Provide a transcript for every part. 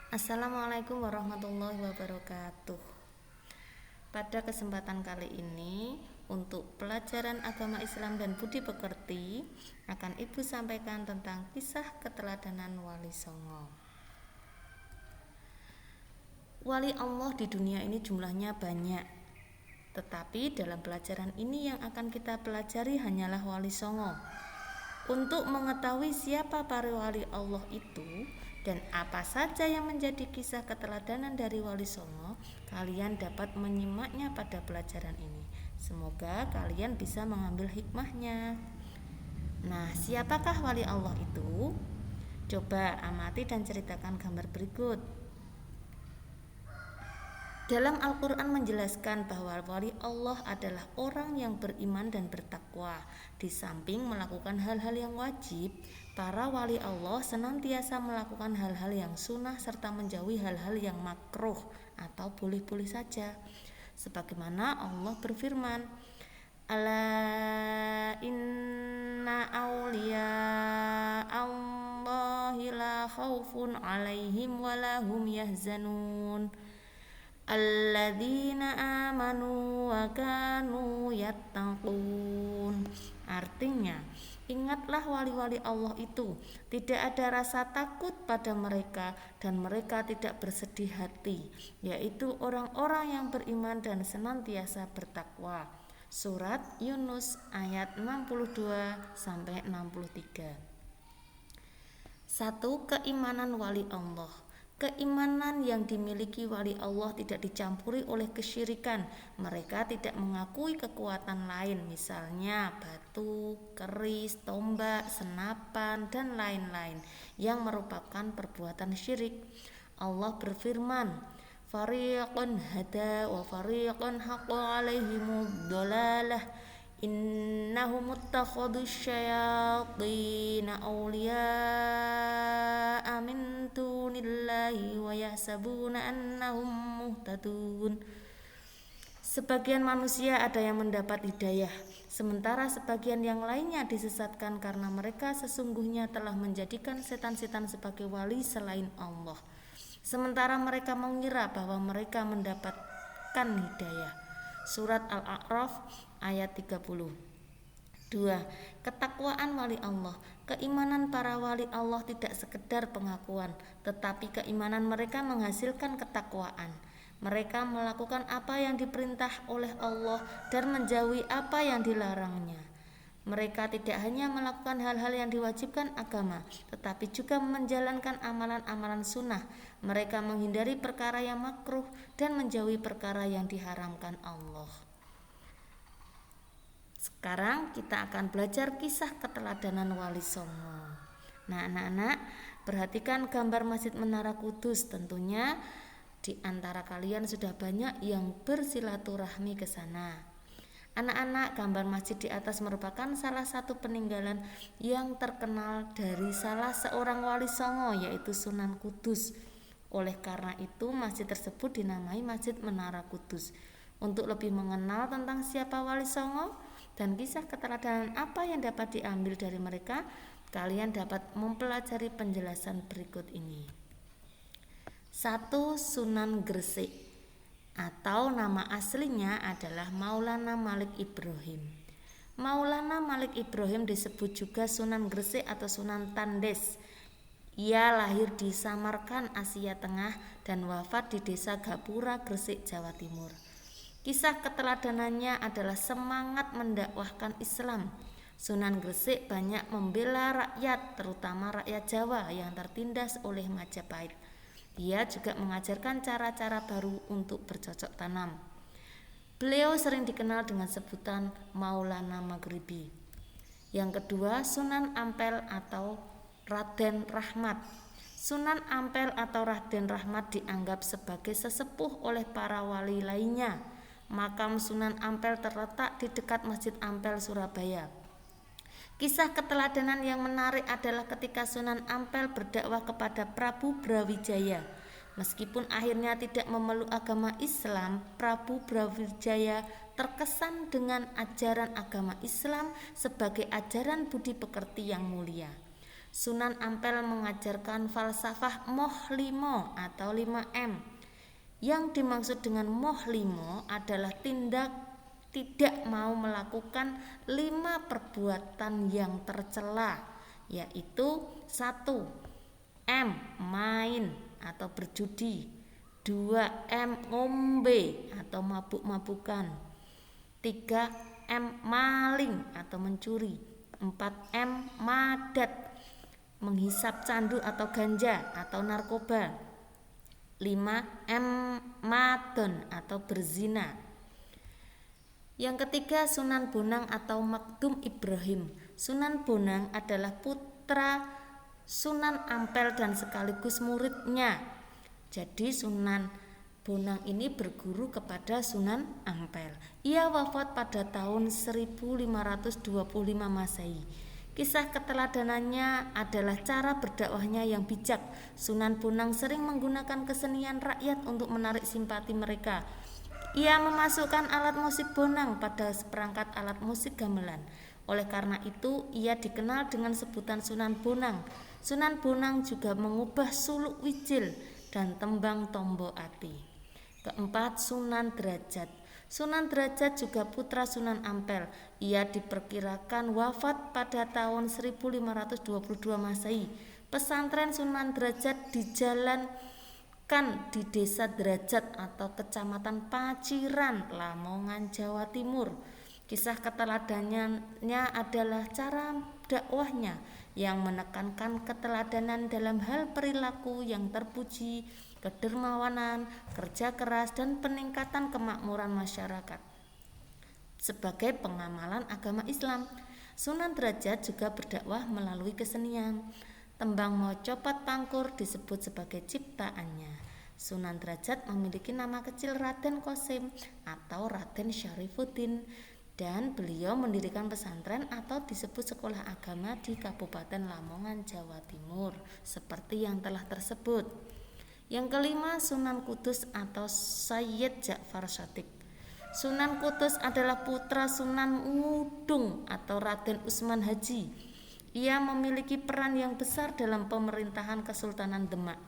Assalamualaikum warahmatullahi wabarakatuh. Pada kesempatan kali ini, untuk pelajaran agama Islam dan budi pekerti, akan Ibu sampaikan tentang kisah keteladanan Wali Songo. Wali Allah di dunia ini jumlahnya banyak, tetapi dalam pelajaran ini yang akan kita pelajari hanyalah Wali Songo. Untuk mengetahui siapa para wali Allah itu dan apa saja yang menjadi kisah keteladanan dari Wali Songo, kalian dapat menyimaknya pada pelajaran ini. Semoga kalian bisa mengambil hikmahnya. Nah, siapakah wali Allah itu? Coba amati dan ceritakan gambar berikut. Dalam Al-Quran menjelaskan bahwa wali Allah adalah orang yang beriman dan bertakwa. Di samping melakukan hal-hal yang wajib, para wali Allah senantiasa melakukan hal-hal yang sunnah serta menjauhi hal-hal yang makruh atau boleh-boleh saja. Sebagaimana Allah berfirman, Ala inna awliya Allahi la khawfun alaihim walahum yahzanun alladzina amanu wa kanu yattaqun. Artinya, ingatlah wali-wali Allah itu, tidak ada rasa takut pada mereka dan mereka tidak bersedih hati, yaitu orang-orang yang beriman dan senantiasa bertakwa. Surat Yunus ayat 62 sampai 63. 1. Keimanan wali Allah. Keimanan yang dimiliki wali Allah tidak dicampuri oleh kesyirikan. Mereka tidak mengakui kekuatan lain, misalnya batu, keris, tombak, senapan, dan lain-lain yang merupakan perbuatan syirik. Allah berfirman, Fariqun hada wa fariqun haqqa alaihimud dhalalah innahum ittakhadhu syayatina awliya'a min dunillahi wa yahsabuna annahum muhtadun. Sebagian manusia ada yang mendapat hidayah, sementara sebagian yang lainnya disesatkan karena mereka sesungguhnya telah menjadikan setan-setan sebagai wali selain Allah. Sementara mereka mengira bahwa mereka mendapatkan hidayah. Surat Al-A'raf ayat 30. 2. Ketakwaan wali Allah. Keimanan para wali Allah tidak sekedar pengakuan, tetapi keimanan mereka menghasilkan ketakwaan. Mereka melakukan apa yang diperintah oleh Allah dan menjauhi apa yang dilarangnya. Mereka tidak hanya melakukan hal-hal yang diwajibkan agama, tetapi juga menjalankan amalan-amalan sunnah. Mereka menghindari perkara yang makruh dan menjauhi perkara yang diharamkan Allah. Sekarang kita akan belajar kisah keteladanan Wali Songo. Nah, anak-anak, perhatikan gambar Masjid Menara Kudus. Tentunya di antara kalian sudah banyak yang bersilaturahmi ke sana. Anak-anak, gambar masjid di atas merupakan salah satu peninggalan yang terkenal dari salah seorang Wali Songo, yaitu Sunan Kudus. Oleh karena itu, masjid tersebut dinamai Masjid Menara Kudus. Untuk lebih mengenal tentang siapa Wali Songo dan kisah keteladanan apa yang dapat diambil dari mereka, kalian dapat mempelajari penjelasan berikut ini. 1. Sunan Gresik, atau nama aslinya adalah Maulana Malik Ibrahim. Maulana Malik Ibrahim disebut juga Sunan Gresik atau Sunan Tandes. Ia lahir di Samarkand, Asia Tengah dan wafat di desa Gapura, Gresik, Jawa Timur. Kisah keteladanannya adalah semangat mendakwahkan Islam. Sunan Gresik banyak membela rakyat, terutama rakyat Jawa yang tertindas oleh Majapahit. Dia juga mengajarkan cara-cara baru untuk bercocok tanam. Beliau sering dikenal dengan sebutan Maulana Maghribi. Yang kedua, Sunan Ampel atau Raden Rahmat. Sunan Ampel atau Raden Rahmat dianggap sebagai sesepuh oleh para wali lainnya. Makam Sunan Ampel terletak di dekat Masjid Ampel, Surabaya. Kisah keteladanan yang menarik adalah ketika Sunan Ampel berdakwah kepada Prabu Brawijaya. Meskipun akhirnya tidak memeluk agama Islam, Prabu Brawijaya terkesan dengan ajaran agama Islam sebagai ajaran budi pekerti yang mulia. Sunan Ampel mengajarkan falsafah moh limo atau 5M. Yang dimaksud dengan moh limo adalah tidak mau melakukan 5 perbuatan yang tercela, yaitu 1. M. Main atau berjudi. 2. M. Ngombe atau mabuk-mabukan. 3. M. Maling atau mencuri. 4. M. Madat, menghisap candu atau ganja atau narkoba. 5. M. Madon atau berzina. Yang ketiga, Sunan Bonang atau Magdum Ibrahim. Sunan Bonang adalah putra Sunan Ampel dan sekaligus muridnya. Jadi Sunan Bonang ini berguru kepada Sunan Ampel. Ia wafat pada tahun 1525 Masehi. Kisah keteladanannya adalah cara berdakwahnya yang bijak. Sunan Bonang sering menggunakan kesenian rakyat untuk menarik simpati mereka. Ia memasukkan alat musik bonang pada seperangkat alat musik gamelan. Oleh karena itu, ia dikenal dengan sebutan Sunan Bonang. Sunan Bonang juga mengubah suluk wijil dan tembang tombo ati. Keempat, Sunan Derajat. Sunan Derajat juga putra Sunan Ampel. Ia diperkirakan wafat pada tahun 1522 Masehi. Pesantren Sunan Derajat dijalankan di Desa Derajat atau Kecamatan Paciran, Lamongan, Jawa Timur. Kisah keteladanannya adalah cara dakwahnya yang menekankan keteladanan dalam hal perilaku yang terpuji, kedermawanan, kerja keras, dan peningkatan kemakmuran masyarakat. Sebagai pengamalan agama Islam, Sunan Derajat juga berdakwah melalui kesenian. Tembang Mocopat Pangkur disebut sebagai ciptaannya. Sunan Derajat memiliki nama kecil Raden Kosim atau Raden Syarifuddin, dan beliau mendirikan pesantren atau disebut sekolah agama di Kabupaten Lamongan, Jawa Timur, seperti yang telah tersebut. Yang kelima, Sunan Kudus atau Sayyid Ja'far Shadiq. Sunan Kudus adalah putra Sunan Ngudung atau Raden Usman Haji. Ia memiliki peran yang besar dalam pemerintahan Kesultanan Demak.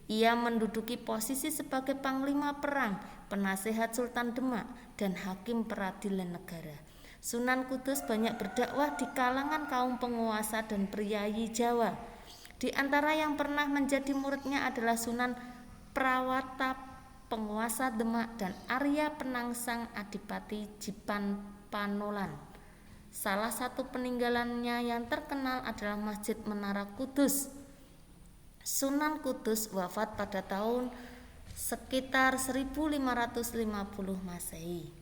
Ia menduduki posisi sebagai panglima perang, penasehat Sultan Demak, dan hakim peradilan negara. Sunan Kudus banyak berdakwah di kalangan kaum penguasa dan priyayi Jawa. Di antara yang pernah menjadi muridnya adalah Sunan Prawata, penguasa Demak, dan Arya Penangsang Adipati Jipan Panolan. Salah satu peninggalannya yang terkenal adalah Masjid Menara Kudus. Sunan Kudus wafat pada tahun sekitar 1550 Masehi.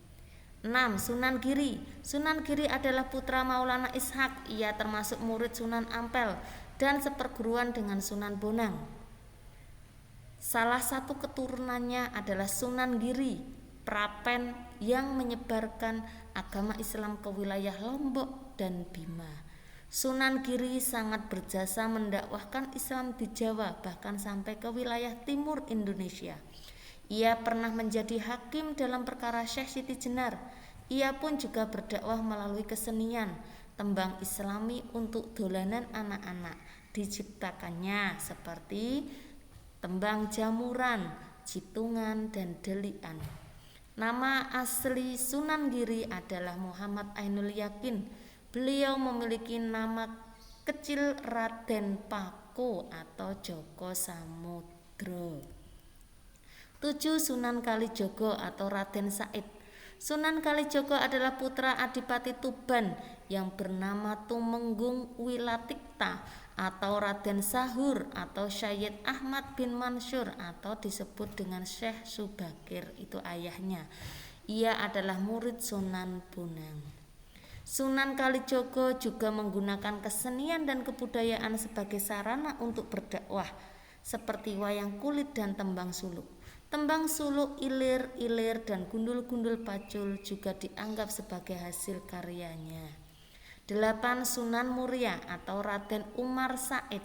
6. Sunan Giri. Sunan Giri adalah putra Maulana Ishak. Ia termasuk murid Sunan Ampel dan seperguruan dengan Sunan Bonang. Salah satu keturunannya adalah Sunan Giri Prapen yang menyebarkan agama Islam ke wilayah Lombok dan Bima. Sunan Giri sangat berjasa mendakwahkan Islam di Jawa, bahkan sampai ke wilayah timur Indonesia. Ia pernah menjadi hakim dalam perkara Syekh Siti Jenar. Ia pun juga berdakwah melalui kesenian. Tembang Islami untuk dolanan anak-anak diciptakannya seperti tembang jamuran, jitungan, dan delian. Nama asli Sunan Giri adalah Muhammad Ainul Yakin. Beliau memiliki nama kecil Raden Pako atau Joko Samudro. 7. Sunan Kalijogo atau Raden Said. Sunan Kalijogo adalah putra Adipati Tuban yang bernama Tumenggung Wilatikta atau Raden Sahur atau Syed Ahmad bin Mansur atau disebut dengan Syekh Subakir, itu ayahnya. Ia adalah murid Sunan Bonang. Sunan Kalijogo juga menggunakan kesenian dan kebudayaan sebagai sarana untuk berdakwah, seperti wayang kulit dan tembang suluk. Tembang suluk, ilir, dan gundul-gundul pacul juga dianggap sebagai hasil karyanya. 8. Sunan Muria atau Raden Umar Said.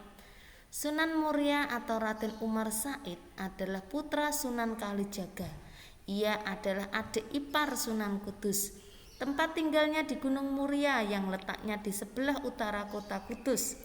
Sunan Muria atau Raden Umar Said adalah putra Sunan Kalijaga. Ia adalah adik ipar Sunan Kudus. Tempat tinggalnya di Gunung Muria yang letaknya di sebelah utara kota Kudus.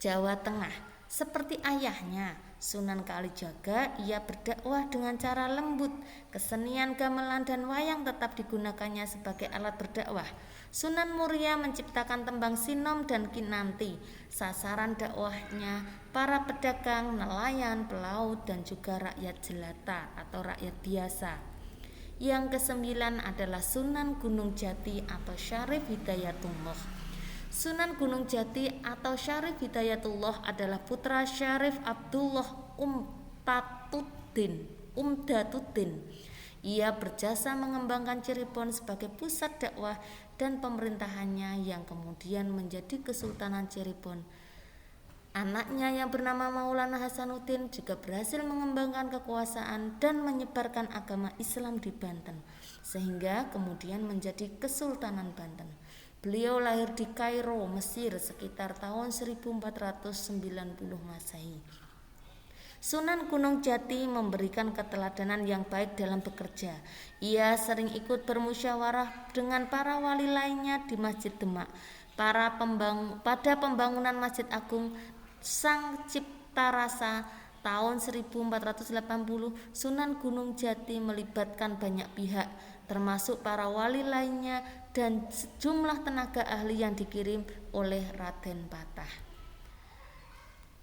Jawa Tengah. Seperti ayahnya, Sunan Kalijaga, ia berdakwah dengan cara lembut. Kesenian gamelan dan wayang tetap digunakannya sebagai alat berdakwah. Sunan Muria menciptakan tembang sinom dan kinanti. Sasaran dakwahnya para pedagang, nelayan, pelaut, dan juga rakyat jelata atau rakyat biasa. Yang kesembilan adalah Sunan Gunung Jati atau Syarif Hidayatullah. Sunan Gunung Jati atau Syarif Hidayatullah adalah putra Syarif Abdullah Umdatuddin. Ia berjasa mengembangkan Cirebon sebagai pusat dakwah dan pemerintahannya yang kemudian menjadi Kesultanan Cirebon. Anaknya yang bernama Maulana Hasanuddin juga berhasil mengembangkan kekuasaan dan menyebarkan agama Islam di Banten, sehingga kemudian menjadi Kesultanan Banten. Beliau lahir di Kairo, Mesir sekitar tahun 1490 Masehi. Sunan Gunung Jati memberikan keteladanan yang baik dalam bekerja. Ia sering ikut bermusyawarah dengan para wali lainnya di Masjid Demak. Pada pembangunan Masjid Agung Sang Cipta Rasa tahun 1480, Sunan Gunung Jati melibatkan banyak pihak, termasuk para wali lainnya dan sejumlah tenaga ahli yang dikirim oleh Raden Patah.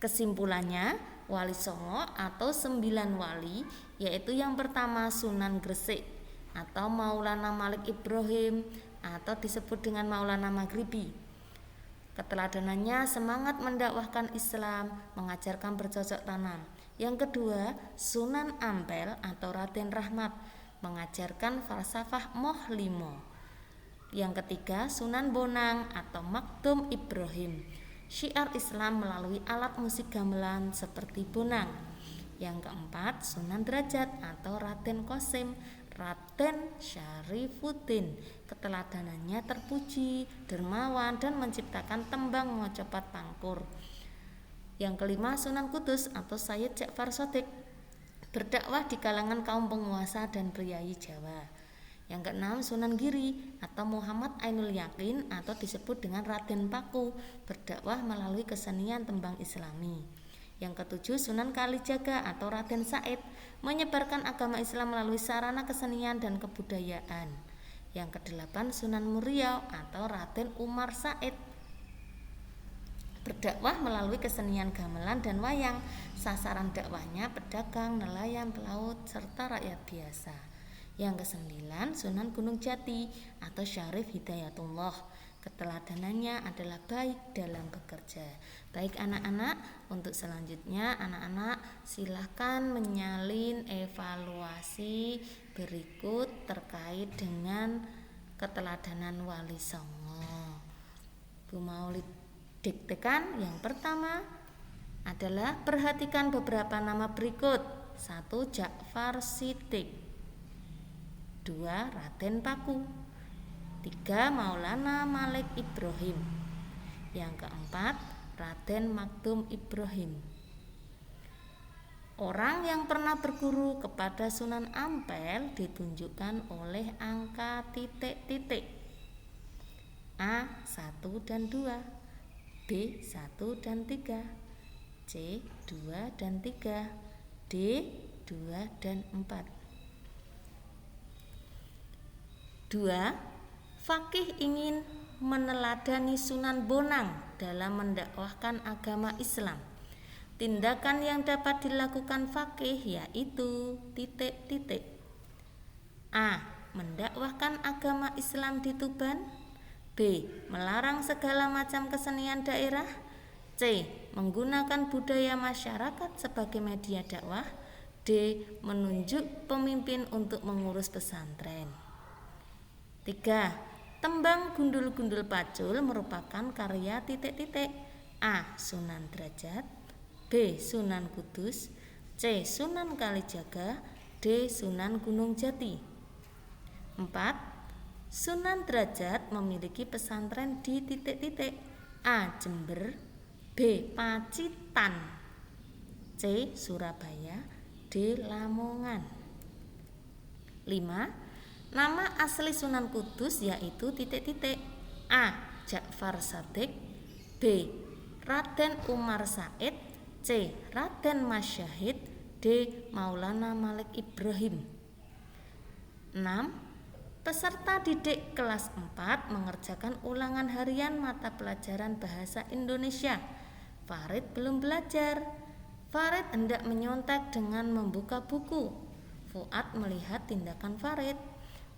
Kesimpulannya, Wali Songo atau 9 wali, yaitu yang pertama Sunan Gresik atau Maulana Malik Ibrahim atau disebut dengan Maulana Maghribi. Keteladanannya semangat mendakwahkan Islam, mengajarkan bercocok tanam. Yang kedua, Sunan Ampel atau Raden Rahmat, mengajarkan falsafah Moh Limo. Yang ketiga, Sunan Bonang atau Maktum Ibrahim, syiar Islam melalui alat musik gamelan seperti bonang. Yang keempat, Sunan Derajat atau Raden Qasim, Raden Syarifuddin, keteladanannya terpuji, dermawan, dan menciptakan tembang Mojopat Pangkur. Yang kelima, Sunan Kudus atau Sayyid Ja'far Shadiq, berdakwah di kalangan kaum penguasa dan priyayi Jawa. Yang keenam, Sunan Giri atau Muhammad Ainul Yakin atau disebut dengan Raden Paku, berdakwah melalui kesenian tembang Islami. Yang ketujuh, Sunan Kalijaga atau Raden Said, menyebarkan agama Islam melalui sarana kesenian dan kebudayaan. Yang kedelapan, Sunan Muria atau Raden Umar Said, berdakwah melalui kesenian gamelan dan wayang. Sasaran dakwahnya pedagang, nelayan, pelaut, serta rakyat biasa. Yang kesembilan, Sunan Gunung Jati atau Syarif Hidayatullah, keteladanannya adalah baik dalam bekerja. Baik anak-anak, untuk selanjutnya anak-anak silahkan menyalin evaluasi berikut terkait dengan keteladanan Wali Songo. Bu Maulid diktekan. Yang pertama adalah perhatikan beberapa nama berikut. 1. Ja'far Shadiq. 2. Raden Paku. 3. Maulana Malik Ibrahim. Yang keempat, Raden Maktum Ibrahim. Orang yang pernah berguru kepada Sunan Ampel ditunjukkan oleh angka titik-titik. A 1 dan 2, B 1 dan 3, C 2 dan 3, D 2 dan 4. 2. Faqih ingin meneladani Sunan Bonang dalam mendakwahkan agama Islam. Tindakan yang dapat dilakukan faqih yaitu titik-titik. A. Mendakwahkan agama Islam di Tuban. B. Melarang segala macam kesenian daerah. C. Menggunakan budaya masyarakat sebagai media dakwah. D. Menunjuk pemimpin untuk mengurus pesantren. 3. Tembang Gundul-Gundul Pacul merupakan karya titik-titik. A. Sunan Derajat, B. Sunan Kudus, C. Sunan Kalijaga, D. Sunan Gunung Jati. 4. Sunan Derajat memiliki pesantren di titik-titik. A. Jember, B. Pacitan, C. Surabaya, D. Lamongan. 5. Nama asli Sunan Kudus yaitu titik-titik. A. Ja'far Shadiq, B. Raden Umar Said, C. Raden Mas Syahid, D. Maulana Malik Ibrahim. 6. Peserta didik kelas 4 mengerjakan ulangan harian mata pelajaran Bahasa Indonesia. Farid belum belajar. Farid hendak menyontek dengan membuka buku. Fuad melihat tindakan Farid.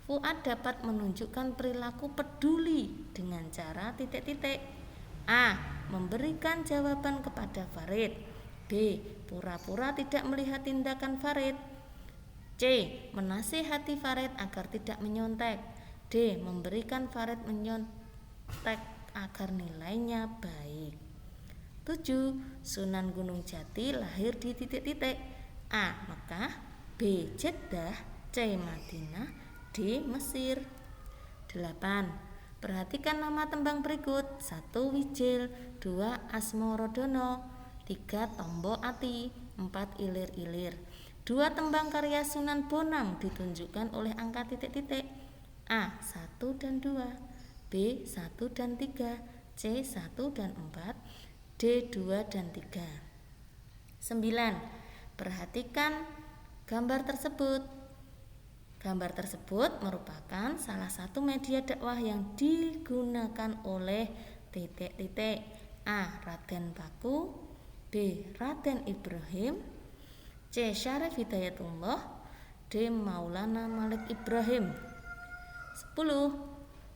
Fuad dapat menunjukkan perilaku peduli dengan cara titik-titik. A. Memberikan jawaban kepada Farid. B. Pura-pura tidak melihat tindakan Farid. C. Menasihati Farid agar tidak menyontek. D. Memberikan Farid menyontek agar nilainya baik. 7. Sunan Gunung Jati lahir di titik-titik. A. Mekah, B. Jeddah, C. Madinah, D. Mesir. 8. Perhatikan nama tembang berikut. 1. Wijil, 2. Asmorodono, 3. Tombo Ati, 4. Ilir-ilir. 2 tembang karya Sunan Bonang ditunjukkan oleh angka titik-titik. A. 1 dan 2, B. 1 dan 3, C. 1 dan 4, D. 2 dan 3. 9. Perhatikan gambar tersebut. Gambar tersebut merupakan salah satu media dakwah yang digunakan oleh titik-titik. A. Raden Paku, B. Raden Ibrahim, C. Syarif Hidayatullah, D. Maulana Malik Ibrahim. 10.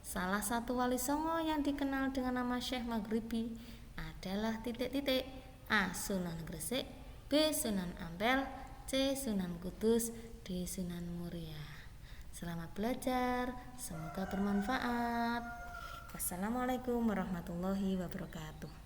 Salah satu wali songo yang dikenal dengan nama Syekh Maghribi adalah titik-titik. A. Sunan Gresik, B. Sunan Ampel, C. Sunan Kudus, D. Sunan Muria. Selamat belajar, semoga bermanfaat. Wassalamualaikum warahmatullahi wabarakatuh.